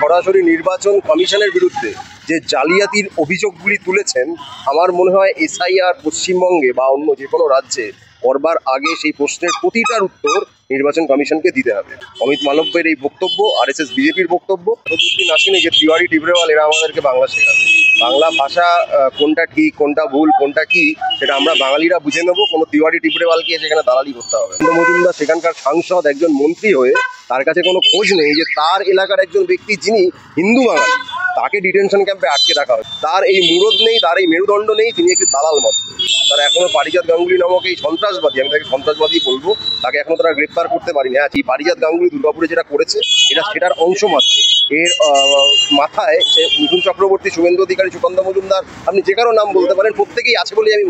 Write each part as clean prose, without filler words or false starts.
সরাসরি নির্বাচন কমিশনের বিরুদ্ধে যে জালিয়াতির অভিযোগগুলি তুলেছেন, আমার মনে হয় এসআইআর পশ্চিমবঙ্গে বা অন্য যে কোনো রাজ্যে করবার আগে সেই প্রশ্নের প্রতিটার উত্তর নির্বাচন কমিশনকে দিতে হবে। অমিত মালব্যের এই বক্তব্য, আরএসএস বিজেপির বক্তব্য, এতদিন আসেনি যে তিওয়ারি টিবরেওয়াল এরা আমাদেরকে বাংলা শেখাবে। বাংলা ভাষা কোনটা ঠিক কোনটা ভুল কোনটা কি সেটা আমরা বাঙালিরা বুঝে নেবো। কোনো তিওয়ারি টিবরেওয়ালকে সেখানে দালালি করতে হবে। মজুমদার সেখানকার সাংসদ, একজন মন্ত্রী হয়ে তার কাছে কোনো খোঁজ নেই যে তার এলাকার একজন ব্যক্তি যিনি হিন্দু বাঙালি, তাকে ডিটেনশন ক্যাম্পে আটকে রাখা হয়। তার এই মুরদ নেই, তার এই মেরুদণ্ড নেই, তিনি একটি দালাল মাত্র। তারা এখনো পারিজাত গাঙ্গুলি নামক এই সন্ত্রাসবাদী, আমি তাকে সন্ত্রাসবাদী বলবো, তাকে এখনো তারা গ্রেপ্তার করতে পারিনি। হ্যাঁ, এই পারিজাত গাঙ্গুলি দুর্গাপুরে যেটা করেছে এটা সেটার অংশ মাত্র। এর মাথায় সে মিঠুন চক্রবর্তী, শুভেন্দু অধিকারী, সুকান্ত মজুমদার, আপনি যে কারো নাম বলতে পারেন, প্রত্যেকেই আছে বলে আমি।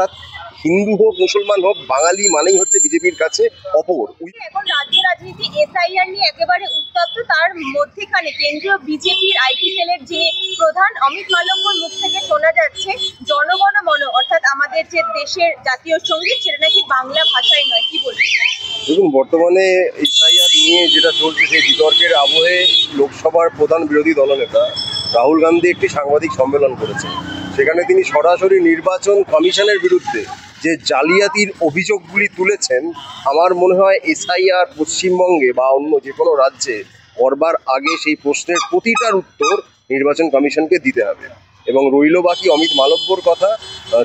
হিন্দু হোক মুসলমান হোক, বাঙালি মানেই হচ্ছে বিজেপির কাছে অপর। এখন রাজ্য রাজনীতি এসআইআর নিয়ে একেবারে উত্তপ্ত। তার মধ্যেখানে কেন্দ্রীয় বিজেপির আইটি সেলের যিনি প্রধান অমিত মালব্যর মুখ থেকে শোনা যাচ্ছে জনগণ মন, অর্থাৎ আমাদের যে দেশের জাতীয় সঙ্গীত সেটা নাকি বাংলা ভাষায় নয়। কি বলবেন? দেখুন, বর্তমানে এসআইআর নিয়ে যেটা চলছে সেই বিতর্কের আবহে লোকসভার প্রধান বিরোধী দলনেতা রাহুল গান্ধী একটি সাংবাদিক সম্মেলন করেছেন। সেখানে তিনি সরাসরি নির্বাচন কমিশনের বিরুদ্ধে যে জালিয়াতির অভিযোগগুলি তুলেছেন, আমার মনে হয় এসআইআর পশ্চিমবঙ্গে বা অন্য যে কোনো রাজ্যে করবার আগে সেই প্রশ্নের প্রতিটার উত্তর নির্বাচন কমিশনকে দিতে হবে। এবং রইল বাকি অমিত মালব্যর কথা,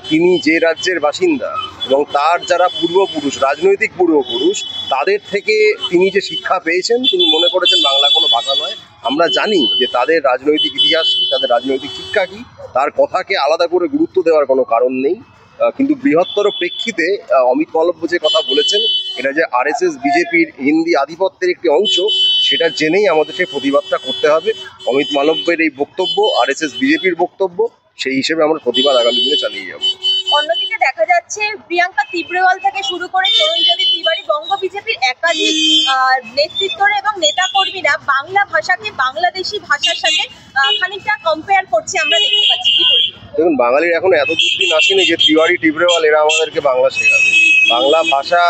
তিনি যে রাজ্যের বাসিন্দা এবং তার যারা পূর্বপুরুষ, রাজনৈতিক পূর্বপুরুষ, তাদের থেকে তিনি যে শিক্ষা পেয়েছেন, তিনি মনে করেছেন বাংলা কোনো ভাষা নয়। আমরা জানি যে তাদের রাজনৈতিক ইতিহাস কী, তাদের রাজনৈতিক শিক্ষা কী, তার কথাকে আলাদা করে গুরুত্ব দেওয়ার কোনো কারণ নেই। কিন্তু বৃহত্তর প্রেক্ষিতে অমিত মালব্য যে কথা বলেছেন, এটা যে আরএসএস বিজেপির হিন্দি আধিপত্যের একটি অংশ, সেটা জেনেই আমাদের সেই প্রতিবাদটা করতে হবে। অমিত মালব্যের এই বক্তব্য আরএসএস বিজেপির বক্তব্য, সেই হিসেবে আমরা প্রতিবাদ আগামী দিনে চালিয়ে যাব। অন্যদিকে দেখা যাচ্ছে প্রিয়াঙ্কা তিবরেওয়াল থেকে শুরু করে তরুণজ্যোতি তিওয়ারি, বঙ্গ বিজেপির একাধিক নেতৃত্বরা এবং নেতাকর্মীরা বাংলা ভাষাকে বাংলাদেশি ভাষার সাথে খানিকটা কম্পেয়ার করছে, আমরা দেখতে পাচ্ছি। কি বলবো? দেখুন, বাঙালির এখন এত দিন আসেনি যে তিওয়ারি টিবরেওয়াল এরা আমাদেরকে বাংলা শেখাবে। বাংলা ভাষা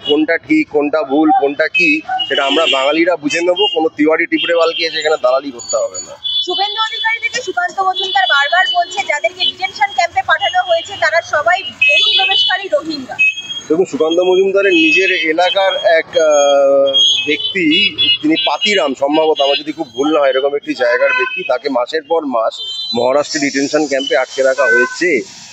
কোনটা ঠিক কোনটা ভুল কোনটা কি সেটা আমরা বাঙালিরা বুঝে নেবো। কোনো তিওয়ারি টিবরেওয়ালকে সেখানে দালালি করতে হবে না। শুভেন্দু অধিকারী থেকে সুকান্ত মজুমদার বারবার বলছে যাদেরকে ডিটেনশন ক্যাম্পে পাঠানো হয়েছে তারা সবাই অনুপ্রবেশকারী রোহিঙ্গা। দেখুন, সুকান্ত মজুমদারের নিজের এলাকার এক ব্যক্তি, তিনি পাতিরাম সম্ভবত, আমার যদি খুব ভুল না হয়, এরকম একটি জায়গার ব্যক্তি, তাকে মাসের পর মাস মহারাষ্ট্রে ডিটেনশন ক্যাম্পে আটকে রাখা হয়েছে,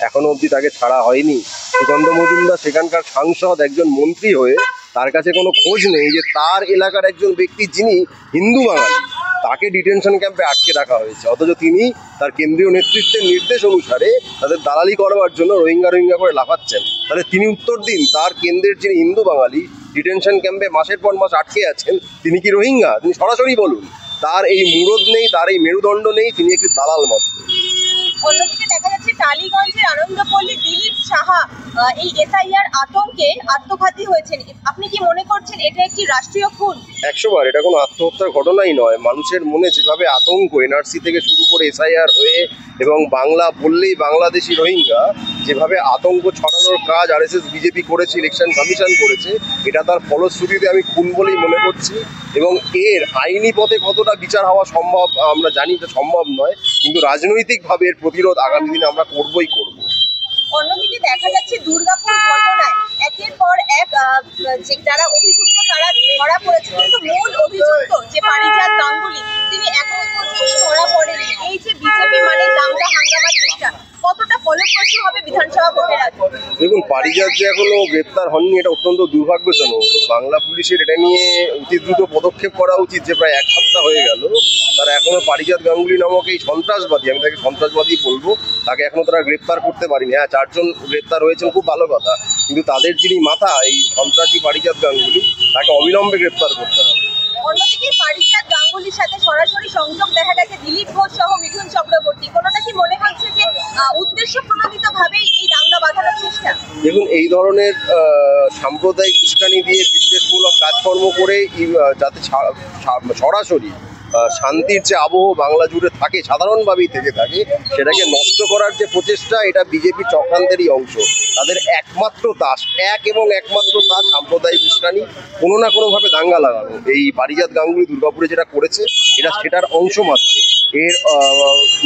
এখনো অবধি তাকে ছাড়া হয়নি। সুকান্ত মজুমদার সেখানকার সাংসদ, একজন মন্ত্রী হয়ে তার কাছে কোনো খোঁজ নেই যে তার এলাকার একজন ব্যক্তি যিনি হিন্দু বাঙালি, তাকে ডিটেনশন ক্যাম্পে আটকে রাখা হয়েছে। অথচ তিনি তার কেন্দ্রীয় নেতৃত্বের নির্দেশ অনুসারে তাদের দালালি করবার জন্য রোহিঙ্গা করে লাফাচ্ছেন। তাহলে তিনি উত্তর দিন, তার কেন্দ্রের যিনি হিন্দু বাঙালি ডিটেনশন ক্যাম্পে মাসের পর মাস আটকে আছেন, তিনি কি রোহিঙ্গা? তিনি সরাসরি বলুন। তার এই মুরদ নেই, তার এই মেরুদণ্ড নেই, তিনি একটি দালাল মাত্র। অন্যদিকে দেখা যাচ্ছে টালিগঞ্জের আনন্দপল্লী দিলীপ সাহা এই এসআইআর আতঙ্কে আত্মঘাতী হয়েছেন। আপনি কি মনে করছেন এটা একটি রাষ্ট্রীয় খুন? 100 বার, এটা কোনো আত্মহত্যার ঘটনাই নয়। মানুষের মনে যেভাবে আতঙ্ক এনআরসি থেকে শুরু করে এসআইআর হয়ে এবং বাংলা বললেই বাংলাদেশি রোহিঙ্গা, যেভাবে আতঙ্ক ছড়ানোর কাজ আরএসএস বিজেপি করেছে, ইলেকশন কমিশন করেছে, এটা তার ফলশ্রুতিতে আমি খুন বলেই মনে করছি। এবং এর আইনি পথে কতটা বিচার হওয়া সম্ভব আমরা জানি যে সম্ভব নয়, কিন্তু রাজনৈতিকভাবে এর প্রতিরোধ আগামী দিনে আমরা করবই করব। অন্যদিকে দেখা যাচ্ছে দুর্গাপুর ঘটনায় একের পর এক যারা অভিযুক্ত তারা ধরা পড়েছে, কিন্তু মূল অভিযুক্ত যে পারিজাত গাঙ্গুলি তিনি এখনো পর্যন্ত ধরা পড়েনি। এই যে বিজেপি মানে দাঙ্গা হাঙ্গামা চেষ্টা, কতটা ফলপ্রসূ হবে বিধানসভা ভোটের আগে? দেখুন, পারিজাত যে এখনো গ্রেপ্তার হননি, এটা অত্যন্ত দুর্ভাগ্যজনক। বাংলা পুলিশের এটা নিয়ে অতি দ্রুত পদক্ষেপ করা উচিত। যে প্রায় 1 সপ্তাহ হয়ে গেল তারা এখনো পারিজাত গাঙ্গুলি নামক এই সন্ত্রাসবাদী, আমি তাকে সন্ত্রাসবাদী বলবো, তাকে এখনো তারা গ্রেপ্তার করতে পারিনি। হ্যাঁ, 4 জন গ্রেপ্তার হয়েছেন, খুব ভালো কথা, কিন্তু তাদের যিনি মাথা, এই সন্ত্রাসী পারিজাত গাঙ্গুলি, তাকে অবিলম্বে গ্রেপ্তার করতে হবে। অন্যদিকে পারিজাত গাঙ্গুলির সাথে সরাসরি সংযোগ দেখা গেছে দিলীপ ঘোষ সহ মিঠুন চক্রবর্তী। কোনোটা কি মনে হচ্ছে যে উদ্দেশ্য প্রণোদিত ভাবেই এই দাঙ্গা বাঁধানোর চেষ্টা? দেখুন, এই ধরনের সাম্প্রদায়িক উস্কানি দিয়ে বিদ্বেষমূলক কাজকর্ম করে যাতে সরাসরি শান্তির যে আবহ বাংলা জুড়ে থাকে, সাধারণভাবেই থেকে থাকে, সেটাকে নষ্ট করার যে প্রচেষ্টা, এটা বিজেপি চক্রান্তেরই অংশ। তাদের একমাত্র তাস, একমাত্র তাস সাম্প্রদায়িক উস্কানি, কোনো না কোনোভাবে দাঙ্গা লাগানো। এই পারিজাত গাঙ্গুলি দুর্গাপুরে যেটা করেছে, এটা সেটার অংশ মাত্র। এর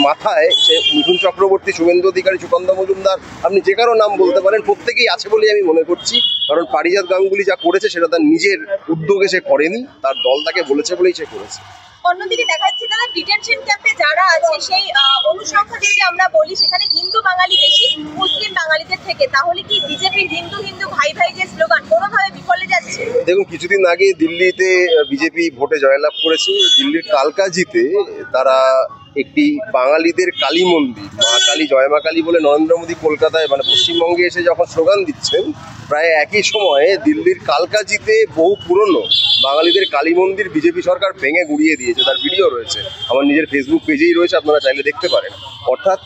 মাথায় সে মিঠুন চক্রবর্তী, শুভেন্দু অধিকারী, সুকান্ত মজুমদার, আপনি যে কারো নাম বলতে পারেন, প্রত্যেকেই আছে বলেই আমি মনে করছি। কারণ পারিজাত গাঙ্গুলি যা করেছে সেটা তার নিজের উদ্যোগে সে করেনি, তার দল তাকে বলেছে বলেই সে করেছে। অন্যদিকে দেখা যাচ্ছে দাদা, ডিটেনশন ক্যাম্পে যারা আছে সেই অনুসংখ্যা যদি আমরা বলি, সেখানে হিন্দু বাঙালি বেশি মুসলিম বাঙালিদের থেকে। তাহলে কি বিজেপির হিন্দু হিন্দু ভাই ভাই যে স্লোগান কোনোভাবে বিফলে যাচ্ছে? দেখুন, কিছুদিন আগে দিল্লিতে বিজেপি ভোটে জয়লাভ করেছে। দিল্লির কালকাজিতে তারা একটি বাঙালিদের কালী মন্দির, মা কালী, জয় মা কালী বলে নরেন্দ্র মোদী কলকাতায় মানে পশ্চিমবঙ্গে এসে যখন স্লোগান দিচ্ছেন, প্রায় একই সময়ে দিল্লির কালকাজিতে বহু পুরনো বাঙালিদের কালী মন্দির বিজেপি সরকার ভেঙে গুড়িয়ে দিয়েছে। তার ভিডিও রয়েছে, আমার নিজের ফেসবুক পেজেই রয়েছে, আপনারা চাইলে দেখতে পারেন। অর্থাৎ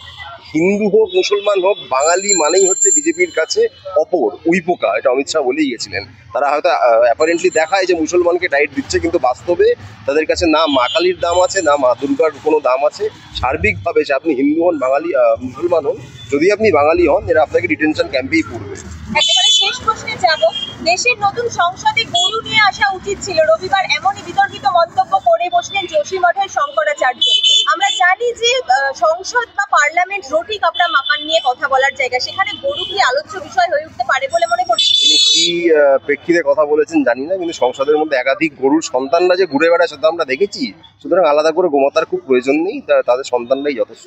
হিন্দু হোক মুসলমান হোক, বাঙালি মানেই হচ্ছে বিজেপির কাছে অপর উইপোকা, এটা অমিত শাহ বলেই গেছিলেন। তারা হয়তো অ্যাপারেন্টলি দেখায় যে মুসলমানকে টাইট দিচ্ছে, কিন্তু বাস্তবে তাদের কাছে না মা কালীর দাম আছে, না মা দুর্গার কোনো দাম আছে। সার্বিকভাবে যে আপনি হিন্দু হন, বাঙালি মুসলমান হন, যদি আপনি বাঙালি হন, এরা আপনাকে ডিটেনশন ক্যাম্পেই পড়বে। একেবারে শেষ প্রশ্নে যাব, দেশের নতুন সংসদে গরু নিয়ে আসা উচিত ছিল। রবিবার এমনই বিতর্কিত মন্তব্য করে বসলেন যোশীমঠের শঙ্করাচার্য। আমরা জানি যে সংসদ বা পার্লামেন্ট রুটি কাপড়া মাকান নিয়ে কথা বলার জায়গা, সেখানে গরু কি আলোচ্য বিষয় হয়ে উঠতে পারে বলে মনে করছি? তিনি কি প্রেক্ষিতে কথা বলেছেন জানি না, কিন্তু সংসদের মধ্যে একাধিক গরুর সন্তানরা যে ঘুরে বেড়ায় সেটা আমরা দেখেছি। সুতরাং আলাদা করে গোমাতার খুব প্রয়োজন নেই, তাদের সন্তানরাই যথেষ্ট।